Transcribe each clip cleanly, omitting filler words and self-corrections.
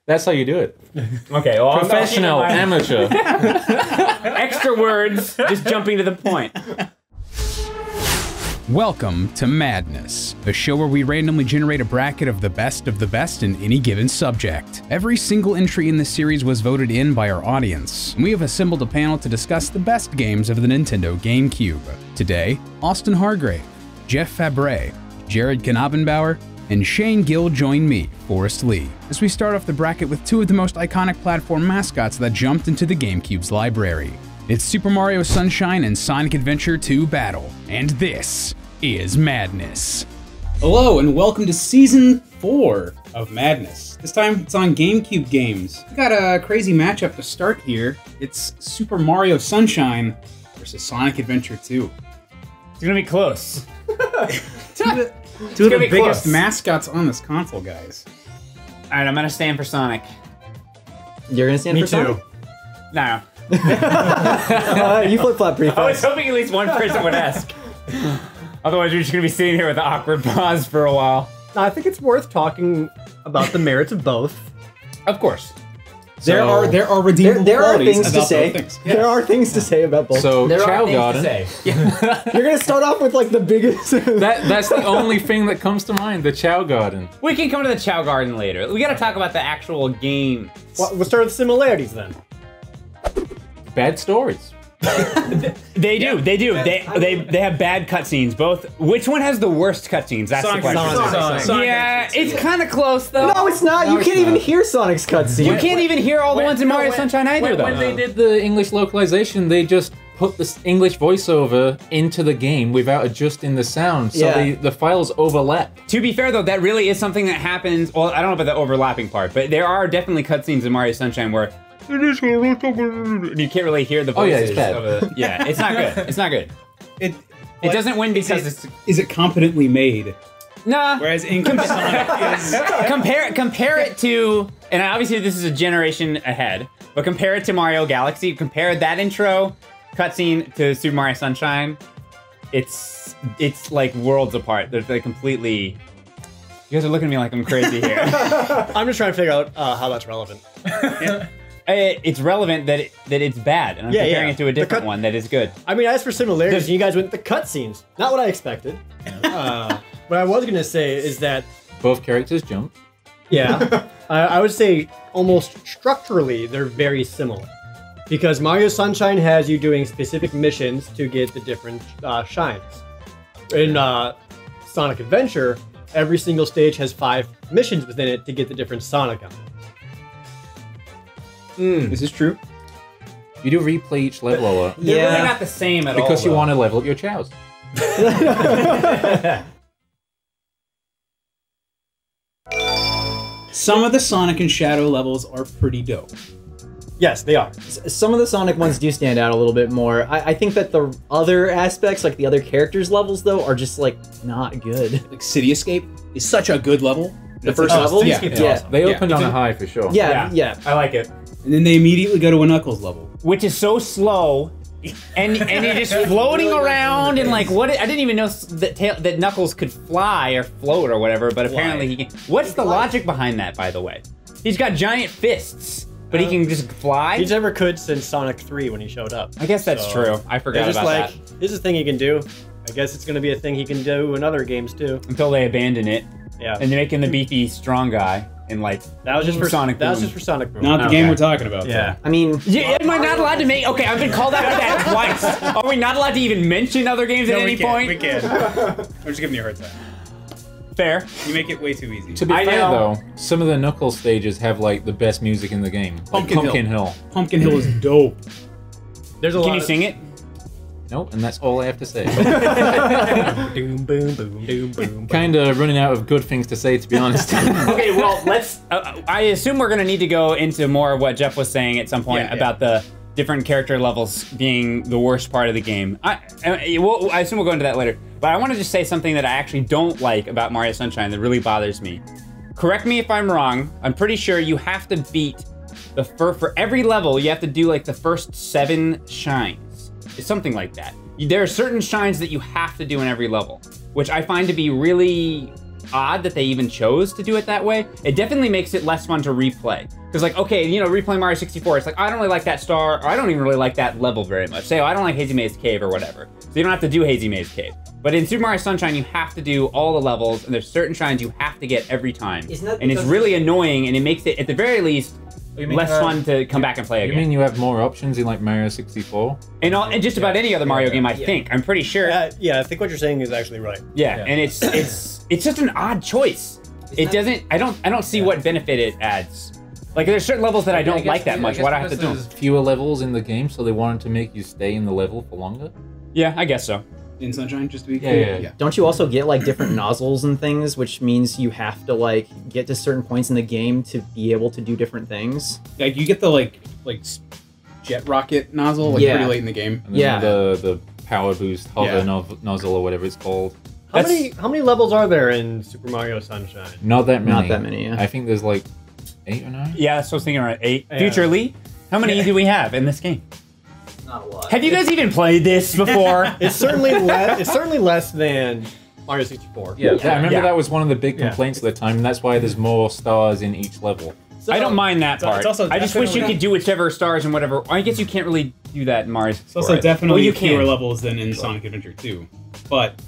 That's how you do it. Okay, well, Professional, amateur. Extra words, just jumping to the point. Welcome to Madness, a show where we randomly generate a bracket of the best in any given subject. Every single entry in this series was voted in by our audience, and we have assembled a panel to discuss the best games of the Nintendo GameCube. Today, Austin Hargrave, Jeff Fabre, Jared Knabenbauer, and Shane Gill join me, Forrest Lee, as we start off the bracket with two of the most iconic platform mascots that jumped into the GameCube's library. It's Super Mario Sunshine and Sonic Adventure 2 Battle, and this is Madness. Hello and welcome to Season 4 of Madness. This time it's on GameCube Games. We got a crazy matchup to start here. It's Super Mario Sunshine versus Sonic Adventure 2. It's gonna be close. Two of the biggest mascots on this console, guys. Alright, I'm gonna stand for Sonic. You're gonna stand for Sonic? No. You flip-flop pretty fast. I was hoping at least one person would ask. Otherwise, we're just gonna be sitting here with an awkward pause for a while. No, I think it's worth talking about the merits of both. Of course. There are redeemable there are qualities things to about say. both things. There are things to say about both. So, There Chow are things Garden. to say. You're gonna start off with like the biggest. That's the only thing that comes to mind, the Chow Garden. We can come to the Chow Garden later. We gotta talk about the actual game. Well, we'll start with similarities then. Bad stories. They do. They have bad cutscenes. Both. Which one has the worst cutscenes? That's the question. Sonic. Yeah, it's kind of close though. No, it's not. You can't even hear Sonic's cutscene. You can't even hear all the ones in Mario Sunshine either, though. When they did the English localization, they just put the English voiceover into the game without adjusting the sound, so Yeah. the files overlap. To be fair, though, that really is something that happens. Well, I don't know about the overlapping part, but there are definitely cutscenes in Mario Sunshine where you can't really hear the voices. Oh, yeah, it's bad. Yeah, it's not good. It's not good. It doesn't win because it's Is it competently made? nah. Whereas English Sonic is... Compare it to, and obviously this is a generation ahead, but compare it to Mario Galaxy. Compare that intro cutscene to Super Mario Sunshine. It's like worlds apart. They're like completely. You guys are looking at me like I'm crazy here. I'm just trying to figure out how that's relevant. It's relevant that it's bad, and I'm comparing it to a different one that is good. I mean, as for similarities, you guys went with the cutscenes. Not what I expected. What I was gonna say is that, Both characters jump. yeah, I would say almost structurally they're very similar. Because Mario Sunshine has you doing specific missions to get the different shines. In Sonic Adventure, every single stage has 5 missions within it to get the different Sonic items. This is true. You do replay each level a lot. They're really not the same at all. Because you want to level up your chows. Some of the Sonic and Shadow levels are pretty dope. Yes, they are. Some of the Sonic ones do stand out a little bit more. I think that the other aspects, like the other characters' levels, though, are just like not good. Like City Escape is such a good level. The first level, yeah. yeah. They opened on a high for sure. Yeah. I like it. And then they immediately go to a Knuckles level. Which is so slow, and you're just floating around and like what? I didn't even know that Knuckles could fly or float or whatever, but apparently he can. What's the logic behind that, by the way? He's got giant fists, but he can just fly. He never could since Sonic 3 when he showed up. I guess that's true. I forgot They're just about like, that. this is a thing he can do. I guess it's gonna be a thing he can do in other games too. Until they abandon it, Yeah. and they're making the beefy strong guy and like That was just for Sonic That was Boom. just for Sonic Boom. Not the game we're talking about. Yeah. I mean, Yeah, am I not allowed to make? Okay, I've been called out for that twice. Are we not allowed to even mention other games at any point? We can. I'm just giving you a hard time. Fair. You make it way too easy. To be I fair know. though, some of the Knuckles stages have like the best music in the game. Like Pumpkin Hill. Pumpkin Hill is dope. There's a lot. Can you sing it? Nope, and that's all I have to say. Doom boom boom doom boom. Kind of running out of good things to say, to be honest. Okay, well, let's. I assume we're gonna need to go into more of what Jeff was saying at some point about the different character levels being the worst part of the game. I assume we'll go into that later. But I want to just say something that I actually don't like about Mario Sunshine that really bothers me. Correct me if I'm wrong. I'm pretty sure you have to beat for every level. You have to do like the first 7 shines. It's something like that. There are certain shines that you have to do in every level, which I find to be really odd that they even chose to do it that way. It definitely makes it less fun to replay. Because like, okay, you know, replaying Mario 64, it's like, I don't really like that star, or I don't even really like that level very much. Say, oh, I don't like Hazy Maze Cave or whatever. So you don't have to do Hazy Maze Cave. But in Super Mario Sunshine, you have to do all the levels, and there's certain shrines you have to get every time. And it's really annoying, and it makes it, at the very least, less fun to come back and play again. You mean you have more options in like Mario 64? And just about any other Mario game, I think. I'm pretty sure. Yeah, I think what you're saying is actually right. Yeah, and it's just an odd choice. It doesn't. I don't see what benefit it adds. Like there's certain levels that I don't like that much. Why do I have to do them? There's fewer levels in the game, so they wanted to make you stay in the level for longer. Yeah, I guess so. In Sunshine, just to be clear. Yeah. Don't you also get like different nozzles and things, which means you have to like get to certain points in the game to be able to do different things? Like you get the like jet rocket nozzle like pretty late in the game. And then the power boost hover nozzle or whatever it's called. How many levels are there in Super Mario Sunshine? Not that many. Not that many. Yeah. I think there's like 8 or 9. Yeah, so I was thinking around 8. Future Lee, how many do we have in this game? Not a lot. Have you guys even played this before? It's certainly less. It's certainly less than Mario 64. Yeah, I remember that was one of the big complaints at the time, and that's why there's more stars in each level. So, I don't mind that part. Also I just wish you could do whichever stars and whatever. I guess you can't really do that in Mario 64. It's also definitely you fewer levels than in Sonic Adventure 2. But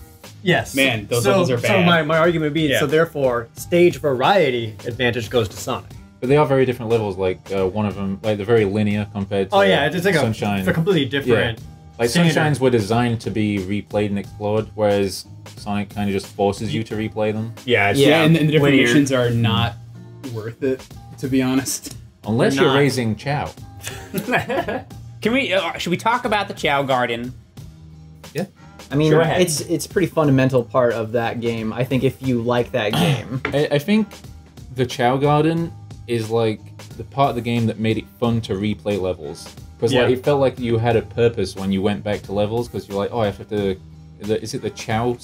yes, man, those levels are bad. So my argument would be so therefore stage variety advantage goes to Sonic. But they are very different levels. Like one of them, like they're very linear compared to it's like Sunshine. It's a completely different. Yeah. Like Sunshines were designed to be replayed and explored, whereas Sonic kind of just forces you to replay them. Yeah, and the different missions are not worth it, to be honest. Unless you're raising Chow. Can we? Should we talk about the Chow Garden? Yeah. I mean, it's a pretty fundamental part of that game. I think if you like that game, I think the Chow Garden is like the part of the game that made it fun to replay levels. Because like it felt like you had a purpose when you went back to levels, because you're like, oh, I have to. Is it the Chow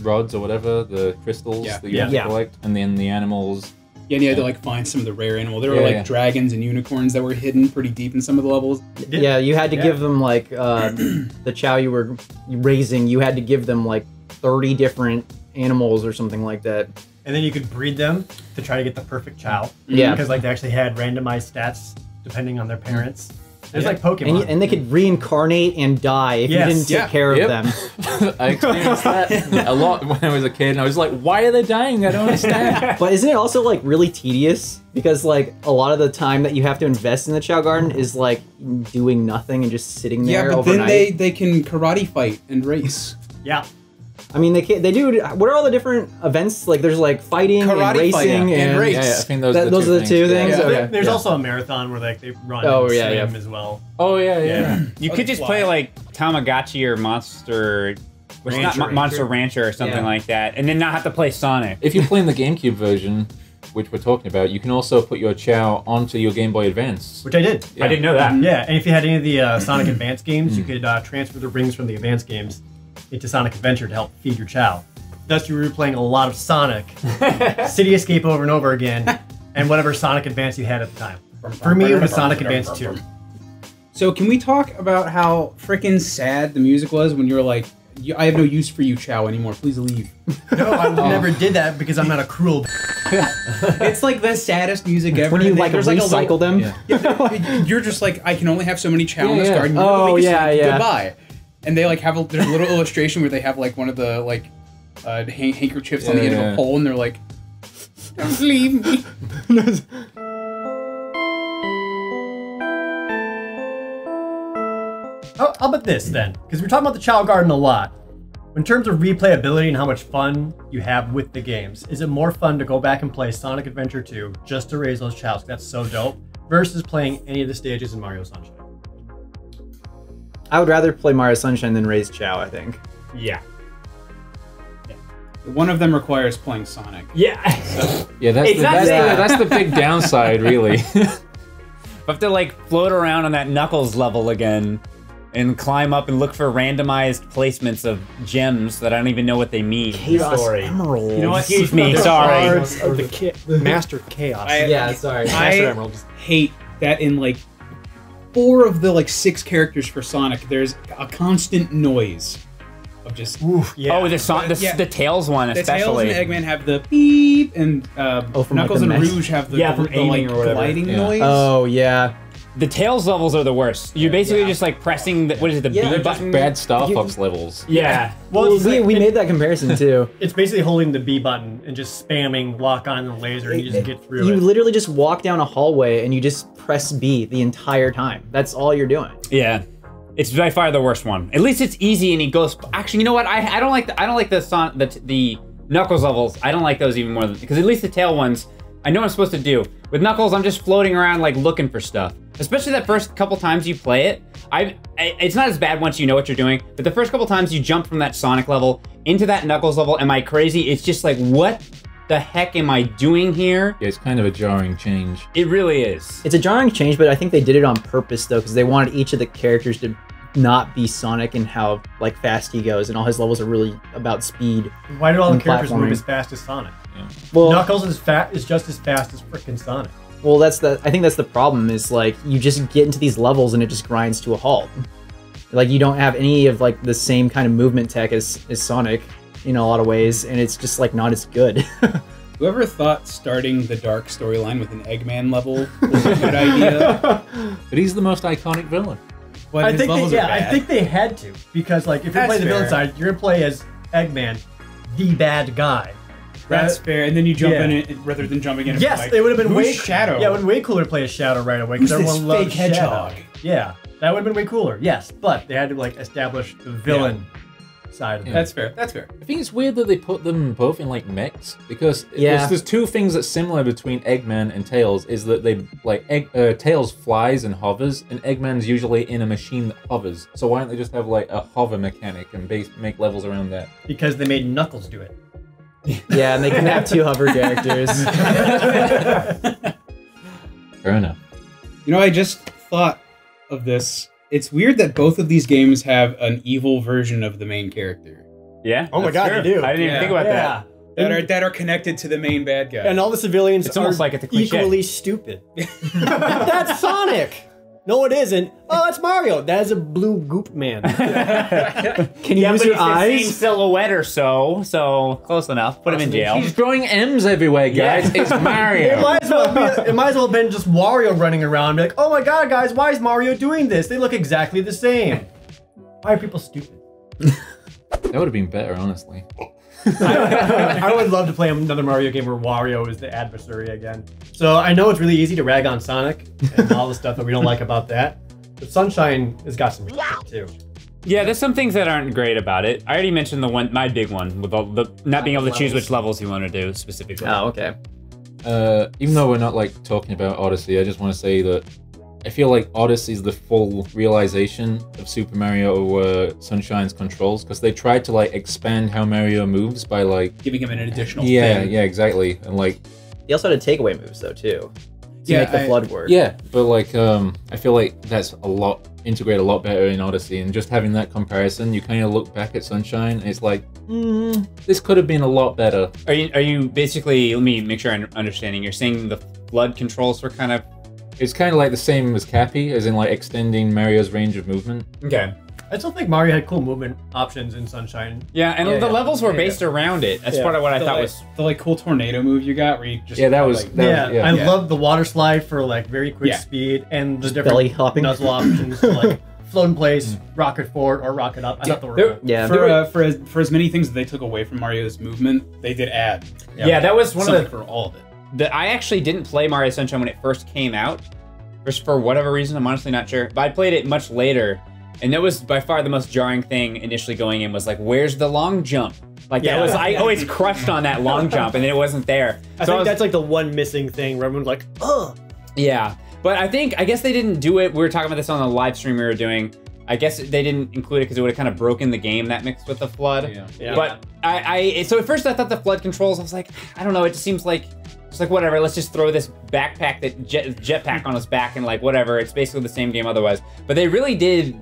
rods or whatever, the crystals that you have to collect, and then the animals. Yeah, and you had to like find some of the rare animals. There were like dragons and unicorns that were hidden pretty deep in some of the levels. Yeah, you had to give them like the Chow you were raising. You had to give them like 30 different animals or something like that. And then you could breed them to try to get the perfect Chow. Yeah, because like they actually had randomized stats depending on their parents. There's like Pokemon. And they could reincarnate and die if you didn't take care of them. I experienced that a lot when I was a kid, and I was like, why are they dying? I don't understand. But isn't it also like really tedious? Because like a lot of the time that you have to invest in the Chow Garden is like doing nothing and just sitting there overnight. Then they can karate fight and race. Yeah. I mean, they do. What are all the different events? Like, there's like fighting karate and racing and race. Yeah, I think those are the two things. Yeah. Okay. There's also a marathon where like they run and swim as well. Oh yeah. You could just play like Tamagotchi or Monster Rancher or something like that, and then not have to play Sonic. If you're playing the GameCube version, which we're talking about, you can also put your Chow onto your Game Boy Advance. Which I did. I didn't know that. Yeah, and if you had any of the Sonic Advance games, you could transfer the rings from the Advance games into Sonic Adventure to help feed your Chow. Thus, you were playing a lot of Sonic, City Escape over and over again, and whatever Sonic Advance you had at the time. For me, it was Sonic Advance 2. So can we talk about how freaking sad the music was when you were like, I have no use for you, Chow, anymore. Please leave. No, I never did that because I'm not a cruel. It's like the saddest music ever. When you like recycle them, you're just like, I can only have so many Chow in this garden. Oh yeah. Goodbye. And they like have there's a little illustration where they have like one of the like handkerchiefs on the end of a pole, and they're like, "Don't leave me." How about this then? Because we're talking about the Chow Garden a lot. In terms of replayability and how much fun you have with the games, is it more fun to go back and play Sonic Adventure 2 just to raise those Chows? That's so dope. Versus playing any of the stages in Mario Sunshine. I would rather play Mario Sunshine than raise Chow, I think. Yeah. One of them requires playing Sonic. Yeah. Yeah, that's the big downside, really. I have to like float around on that Knuckles level again and climb up and look for randomized placements of gems that I don't even know what they mean. Chaos Emerald. You know what? Excuse me, sorry. Of the Master Chaos. Sorry. Master Emeralds. Hate that in like 4 of the like 6 characters for Sonic, there's a constant noise. of just. Oof, yeah. Oh, the Tails one especially. The Tails and Eggman have the beep, and from Knuckles like and mesh. Rouge have the, from the aiming like or whatever. gliding Yeah. noise. Oh yeah. The Tails levels are the worst. You're basically just like pressing the, what is it, the Yeah, B they're button? Bad Star Fox levels. Yeah. Well, it's we like- made that comparison too. It's basically holding the B button and just spamming lock on the laser, and you just get through You it. literally just walk down a hallway and you just press B the entire time. That's all you're doing. Yeah. It's by far the worst one. At least it's easy and he goes. Actually, you know what? I don't like the Knuckles levels. I don't like those even more because at least the tail ones, I know what I'm supposed to do. With Knuckles, I'm just floating around like looking for stuff. Especially that first couple times you play it. It's not as bad once you know what you're doing, but the first couple times you jump from that Sonic level into that Knuckles level, am I crazy? It's just like, what the heck am I doing here? Yeah, it's kind of a jarring change. It really is. It's a jarring change, but I think they did it on purpose though, because they wanted each of the characters to not be Sonic and how like fast he goes, and all his levels are really about speed. Why do all the and characters move platforming. as fast as Sonic? Well, Knuckles is just as fast as frickin' Sonic. well, I think that's the problem. Is like you just get into these levels and it just grinds to a halt. Like you don't have any of like the same kind of movement tech as Sonic in a lot of ways, and it's just like not as good. Whoever thought starting the Dark storyline with an Eggman level was a good idea? But he's the most iconic villain. But I his think levels they, are yeah, I bad. think they had to, because like if you're That's playing the villain fair. side, you're gonna play as Eggman, the bad guy. That's fair. And then you jump Yeah. in it rather than jumping in. And Yes, like, it would have been who's way Shadow. Yeah, it would have been way cooler to play as Shadow right away because Who's this everyone loves fake hedgehog? Shadow. Yeah, that would have been way cooler. Yes, but they had to like establish the villain side of it. That's fair. That's fair. I think it's weird that they put them both in like mechs because Yeah. there's two things that's similar between Eggman and Tails is that they like Tails flies and hovers, and Eggman's usually in a machine that hovers. So why don't they just have like a hover mechanic and make levels around that? Because they made Knuckles do it. Yeah, and they can have two hover characters. Fair enough. You know, I just thought of this. It's weird that both of these games have an evil version of the main character Yeah. Oh my that's God, true. they do. I didn't even Yeah. think about Yeah. that. that are connected to the main bad guy. And all the civilians It's almost are like it's a cliche. equally stupid. That's Sonic. No, it isn't. Oh, that's Mario. That is a blue goop man. Can you Yeah, use but your he's the same eyes? silhouette or so close enough. Put him in jail. He's drawing M's everywhere, guys. Yeah. It's It Mario. might as well have been just Wario running around and be like, oh my God, guys, why is Mario doing this? They look exactly the same. Why are people stupid? That would have been better, honestly. I would love to play another Mario game where Wario is the adversary again. So I know it's really easy to rag on Sonic and all the stuff that we don't like about that. But Sunshine has got some shit too. Yeah, there's some things that aren't great about it. I already mentioned my big one with all the not being able to choose which levels you want to do specifically. Oh, okay. Even though we're not like talking about Odyssey, I just want to say that I feel like Odyssey is the full realization of Super Mario Sunshine's controls because they tried to like expand how Mario moves by like giving him an additional yeah, thing. yeah, exactly, and like They also had takeaway moves though too, to Yeah, make the flood work. yeah, but like I feel like that's integrated a lot better in Odyssey, and just having that comparison, you kind of look back at Sunshine, and it's like, this could have been a lot better. Are you basically? Let me make sure I'm understanding. You're saying the flood controls were kind of It's kind of like the same as Cappy, as in like extending Mario's range of movement. okay. I still think Mario had cool movement options in Sunshine. Yeah, and Yeah, the yeah. levels were Yeah, based around it. That's Yeah. part of what I The, thought like, was. the like cool tornado move you got where you just Yeah, that was- like, that- Yeah, I yeah. love the water slide for like very quick Yeah. speed and the Just different belly hopping. nuzzle options to like float in place, rocket forward, or rocket up. I thought they were cool. Yeah. for as many things that they took away from Mario's movement, they did add Yeah, that was one of something the. for all of it. I actually didn't play Mario Sunshine when it first came out. For whatever reason, I'm honestly not sure. But I played it much later, and that was by far the most jarring thing initially going in was like, where's the long jump? Like that Yeah. was I always crushed on that long jump, and then it wasn't there. I think that's like the one missing thing where everyone's like, ugh. Yeah, but I guess they didn't do it. We were talking about this on the live stream we were doing. I guess they didn't include it because it would have kind of broken the game that mixed with the flood. Yeah. Yeah. But so at first I thought the flood controls. I was like, I don't know. It just seems like it's like whatever. Let's just throw this jetpack on his back and like whatever. It's basically the same game otherwise. But they really did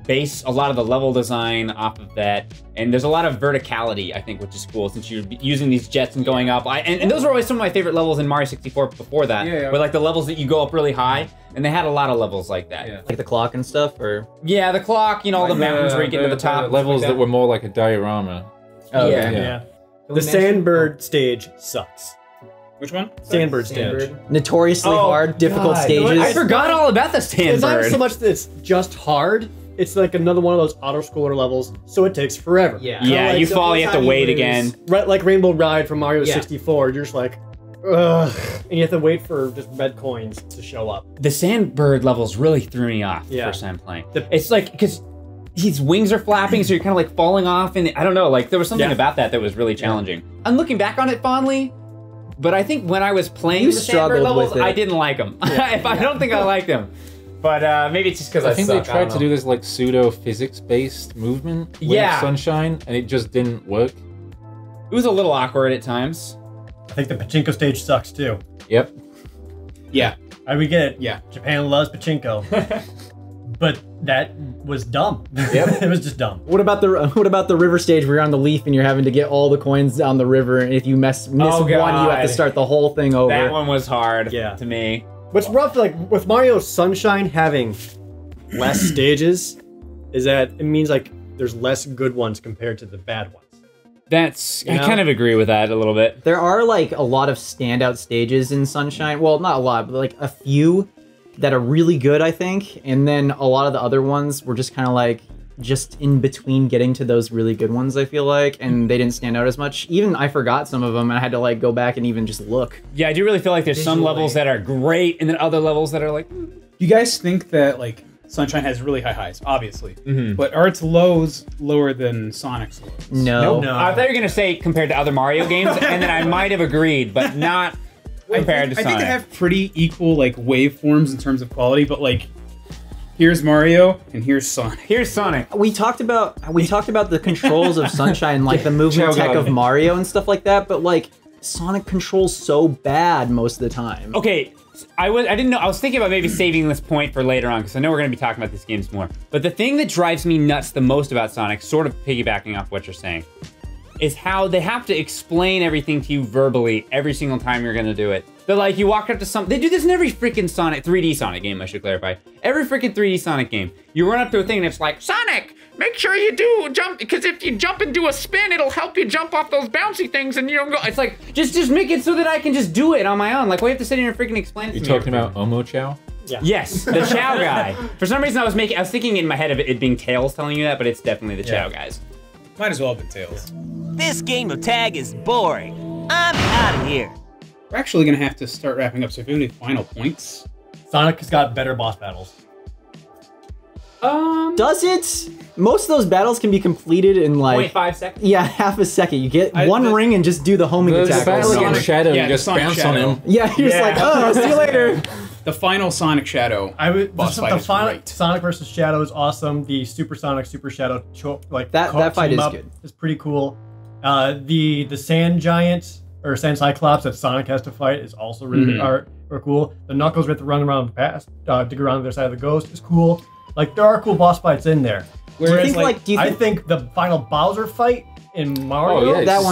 base a lot of the level design off of that, and there's a lot of verticality, I think, which is cool since you're using these jets and going up. And those were always some of my favorite levels in Mario 64 before that, were like the levels that you go up really high, and they had a lot of levels like that. Like the clock and stuff, or the clock, you know, all the mountains where you get to the top. Levels that were more like a diorama. oh, Yeah. The Sandbird stage sucks. Which one? Sandbird stage. Notoriously hard, difficult stages. I forgot all about the Sandbird. It's not so much that it's just hard. It's like another one of those auto-scroller levels, so it takes forever. Yeah. Yeah, you fall, you have to wait again. Right, like Rainbow Ride from Mario 64, you're just like, ugh. And you have to wait for just red coins to show up. The Sandbird levels really threw me off the first time playing. It's like, because his wings are flapping, so you're kind of like falling off, and I don't know, like there was something about that was really challenging. I'm looking back on it fondly, but I think when I was playing the Sandbird levels, I didn't like them. I don't think I liked them. But maybe it's just because I think suck. they tried to do this like pseudo physics-based movement with Sunshine, and it just didn't work. It was a little awkward at times. I think the pachinko stage sucks too. Yep. Yeah. We get it. Yeah. Japan loves pachinko. But that was dumb. Yep. It was just dumb. What about the river stage where you're on the leaf and you're having to get all the coins down the river, and if you miss one, you have to start the whole thing over. That one was hard to me. What's rough, like with Mario Sunshine having less stages, is that it means like there's less good ones compared to the bad ones. I kind of agree with that a little bit. There are like a lot of standout stages in Sunshine. Well, not a lot, but like a few that are really good, I think. And then a lot of the other ones were just kind of like just in between getting to those really good ones, I feel like, and they didn't stand out as much. Even I forgot some of them, and I had to like go back and even just look. Yeah, I do really feel like there's some levels that are great, and then other levels that are like... You guys think that like Sunshine has really high highs, obviously, but are its lows lower than Sonic's lows? No. I thought you were going to say compared to other Mario games, and then I might have agreed, but not compared to Sonic. I think they have pretty equal like waveforms in terms of quality, but like here's Mario and here's Sonic. Here's Sonic. We talked about the controls of Sunshine, like the movement tech of Mario and stuff like that, but like Sonic controls so bad most of the time. Okay, I didn't know. I was thinking about maybe saving this point for later on because I know we're going to be talking about these games more. But the thing that drives me nuts the most about Sonic, sort of piggybacking off what you're saying, is how they have to explain everything to you verbally every single time you're going to do it. They're like, you walk up to something. They do this in every freaking 3D Sonic game, I should clarify. Every freaking 3D Sonic game. You run up to a thing and it's like, Sonic, make sure you do jump, because if you jump and do a spin, it'll help you jump off those bouncy things and you don't go. It's like, just make it so that I can just do it on my own. Like, why do you have to sit here and freaking explain it to me? You're talking about Omo Chow? Yeah. Yes, the Chow guy. For some reason, I was thinking in my head of it being Tails telling you that, but it's definitely the Chow guys. Might as well have been Tails. This game of tag is boring. I'm out of here. We're actually gonna have to start wrapping up, so if you have any final points. Sonic has got better boss battles. Does it? Most of those battles can be completed in like 0.5 seconds? Yeah, half a second. You get one ring and just do the homing attack. The battle against Shadow, you just Sonic bounce Shadow. on him. Yeah, you're just like, oh, see you later. The final Sonic Shadow boss fight is great. Sonic versus Shadow is awesome. The Super Sonic, Super Shadow, that fight is good. It's pretty cool. The Sand Giant or Sand Cyclops that Sonic has to fight is also really are cool. The Knuckles we have to run around past, dig around the other side of the ghost is cool. Like there are cool boss fights in there. Whereas, I think the final Bowser fight in Mario. That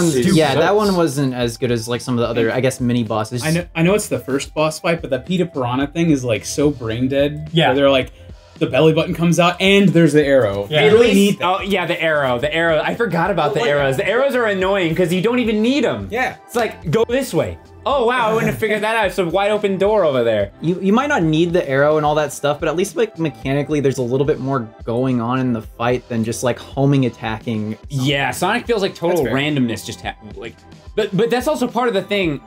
one wasn't as good as like some of the other, I guess, mini bosses. I know it's the first boss fight, but that Pita Piranha thing is like so brain dead. Yeah, where they're like, the belly button comes out and there's the arrow. Yeah. You really need that. Oh yeah, the arrow. I forgot about the arrows. The arrows are annoying because you don't even need them. Yeah, it's like go this way. Oh wow, I wouldn't have figured that out. It's a wide open door over there. You might not need the arrow and all that stuff, but at least like mechanically, there's a little bit more going on in the fight than just like homing attacking. Yeah, Sonic feels like total randomness just like, but that's also part of the thing,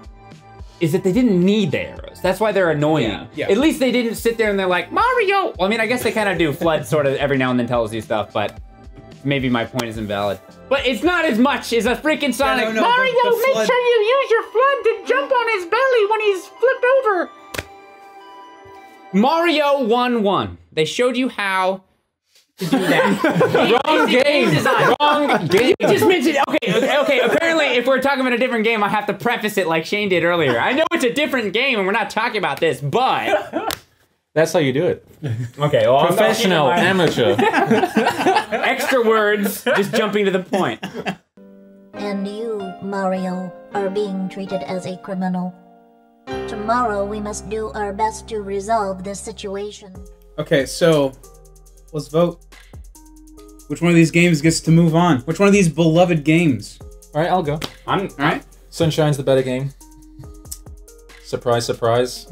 is that they didn't need the arrows. That's why they're annoying. Yeah. At least they didn't sit there and they're like Mario. Well, I mean, I guess they kind of do. Flood sort of every now and then tells you stuff, but maybe my point is invalid. But it's not as much as a freaking Sonic. Yeah, no, Mario, make sure you use your flood to jump on his belly when he's flipped over. Mario 1-1. They showed you how to do that. Wrong game design. Wrong game. You just mentioned, okay. Apparently, if we're talking about a different game, I have to preface it like Shane did earlier. I know it's a different game and we're not talking about this, but That's how you do it. Okay, well, Professional, amateur. Extra words, just jumping to the point. And you, Mario, are being treated as a criminal. Tomorrow we must do our best to resolve this situation. Okay, so let's vote. Which one of these games gets to move on? Which one of these beloved games? All right, I'll go. All right. Sunshine's the better game. Surprise, surprise.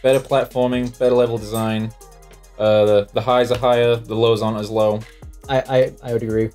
Better platforming, better level design. The highs are higher, the lows aren't as low. I would agree.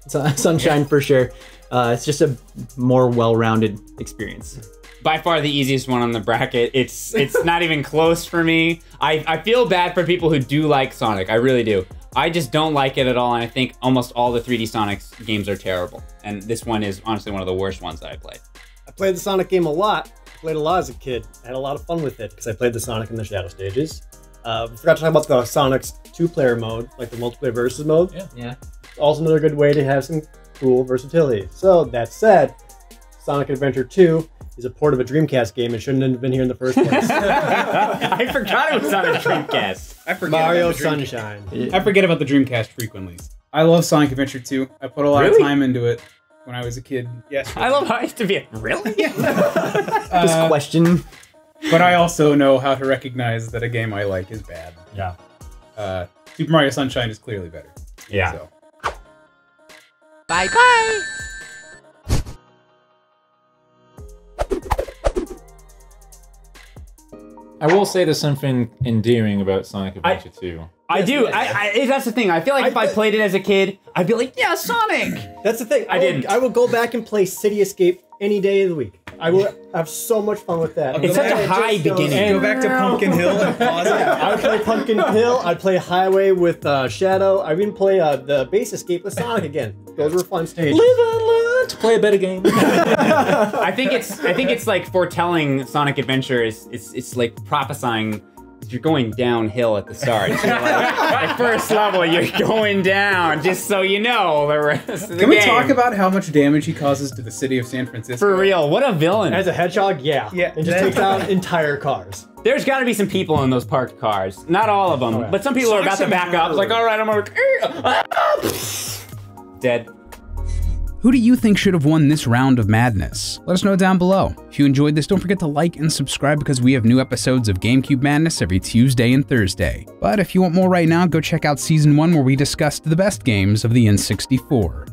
Sunshine for sure. It's just a more well-rounded experience. By far the easiest one on the bracket. It's not even close for me. I feel bad for people who do like Sonic. I really do. I just don't like it at all, and I think almost all the 3D Sonic games are terrible. And this one is honestly one of the worst ones that I played. I played the Sonic game a lot. Played a lot as a kid. I had a lot of fun with it because I played the Sonic in the Shadow stages. We forgot to talk about the Sonic's 2-player mode, like the multiplayer versus mode. Yeah. It's also another good way to have some cool versatility. So that said, Sonic Adventure 2 is a port of a Dreamcast game and shouldn't have been here in the first place. I forgot it was on a Dreamcast. I forget Mario about the Dreamcast. Sunshine. I forget about the Dreamcast frequently. I love Sonic Adventure 2. I put a lot of time into it when I was a kid. Yes. I love how I used to be really? This question. But I also know how to recognize that a game I like is bad. Yeah. Super Mario Sunshine is clearly better. Yeah. So. Bye-bye. I will say there's something endearing about Sonic Adventure 2. I do. That's the thing. I feel like if I played it as a kid, I'd be like, yeah, Sonic. That's the thing. I didn't. I will go back and play City Escape any day of the week. I will have so much fun with that. It's such a high beginning. Go back to Pumpkin Hill and pause it. I would play Pumpkin Hill. I'd play Highway with Shadow. I even play the Base Escape with Sonic again. Those were fun stages. Live and learn to play a better game. I think it's like foretelling Sonic Adventure. It's like prophesying. You're going downhill at the start. So like, the first level, you're going down, just so you know the rest of the game. Can we talk about how much damage he causes to the city of San Francisco? For real, what a villain. As a hedgehog, yeah. And just takes out entire cars. There's got to be some people in those parked cars. Not all of them, but some people are about to back up. Like, all right, I'm gonna... Dead. Who do you think should have won this round of madness? Let us know down below. If you enjoyed this, don't forget to like and subscribe because we have new episodes of GameCube Madness every Tuesday and Thursday. But if you want more right now, go check out Season 1 where we discussed the best games of the N64.